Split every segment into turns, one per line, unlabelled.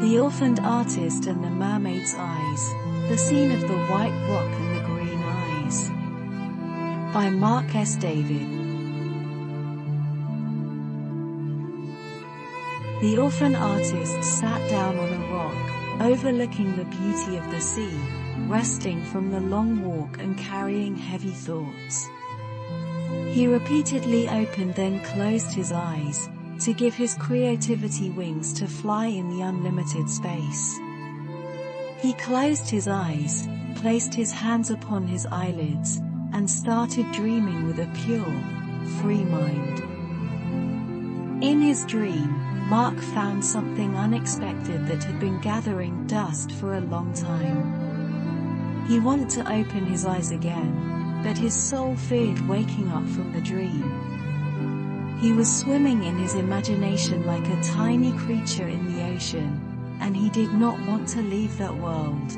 The Orphaned Artist and the Mermaid's Eyes, The Scene of the White Rock and the Green Eyes. By Mark S. David. The orphan artist sat down on a rock, overlooking the beauty of the sea, resting from the long walk and carrying heavy thoughts. He repeatedly opened then closed his eyes, to give his creativity wings to fly in the unlimited space. He closed his eyes, placed his hands upon his eyelids, and started dreaming with a pure, free mind. In his dream, Mark found something unexpected that had been gathering dust for a long time. He wanted to open his eyes again, but his soul feared waking up from the dream. He was swimming in his imagination like a tiny creature in the ocean, and he did not want to leave that world.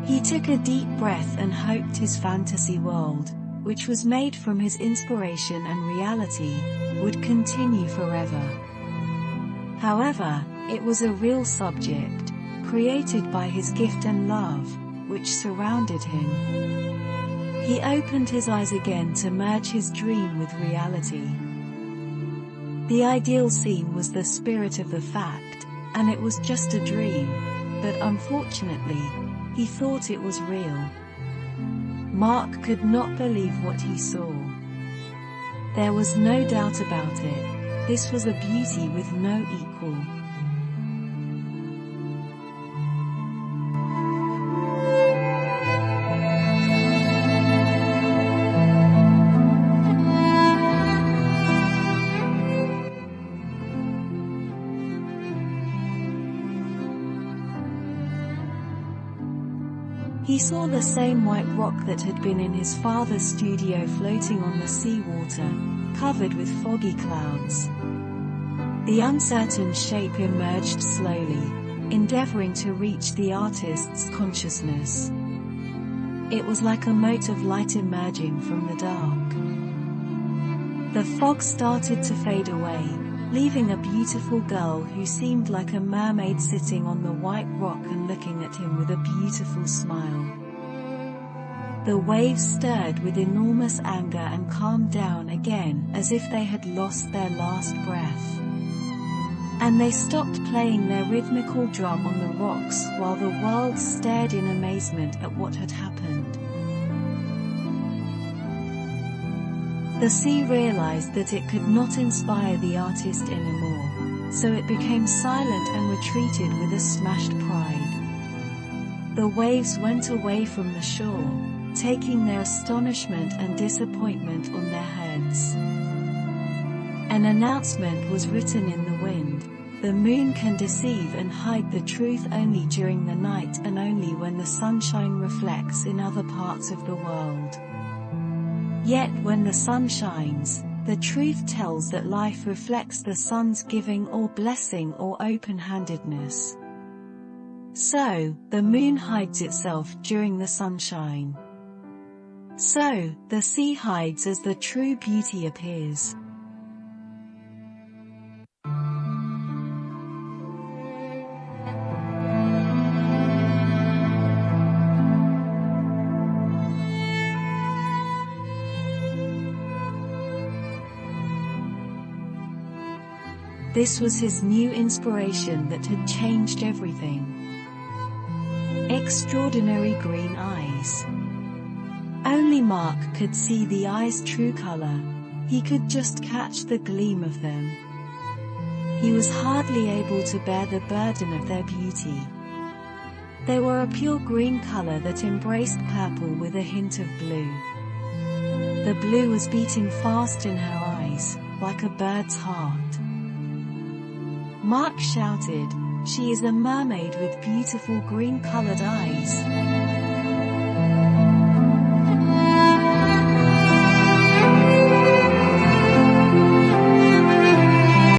He took a deep breath and hoped his fantasy world, which was made from his inspiration and reality, would continue forever. However, it was a real subject, created by his gift and love, which surrounded him. He opened his eyes again to merge his dream with reality. The ideal scene was the spirit of the fact, and it was just a dream, but unfortunately, he thought it was real. Mark could not believe what he saw. There was no doubt about it, this was a beauty with no equal. He saw the same white rock that had been in his father's studio floating on the seawater, covered with foggy clouds. The uncertain shape emerged slowly, endeavoring to reach the artist's consciousness. It was like a mote of light emerging from the dark. The fog started to fade away, leaving a beautiful girl who seemed like a mermaid sitting on the white rock and looking at him with a beautiful smile. The waves stirred with enormous anger and calmed down again as if they had lost their last breath. And they stopped playing their rhythmical drum on the rocks while the world stared in amazement at what had happened. The sea realized that it could not inspire the artist anymore, so it became silent and retreated with a smashed pride. The waves went away from the shore, taking their astonishment and disappointment on their heads. An announcement was written in the wind: the moon can deceive and hide the truth only during the night and only when the sunshine reflects in other parts of the world. Yet when the sun shines, the truth tells that life reflects the sun's giving or blessing or open-handedness. So, the moon hides itself during the sunshine. So, the sea hides as the true beauty appears. This was his new inspiration that had changed everything. Extraordinary green eyes. Only Mark could see the eyes' true color. He could just catch the gleam of them. He was hardly able to bear the burden of their beauty. They were a pure green color that embraced purple with a hint of blue. The blue was beating fast in her eyes, like a bird's heart. Mark shouted, "She is a mermaid with beautiful green-colored eyes."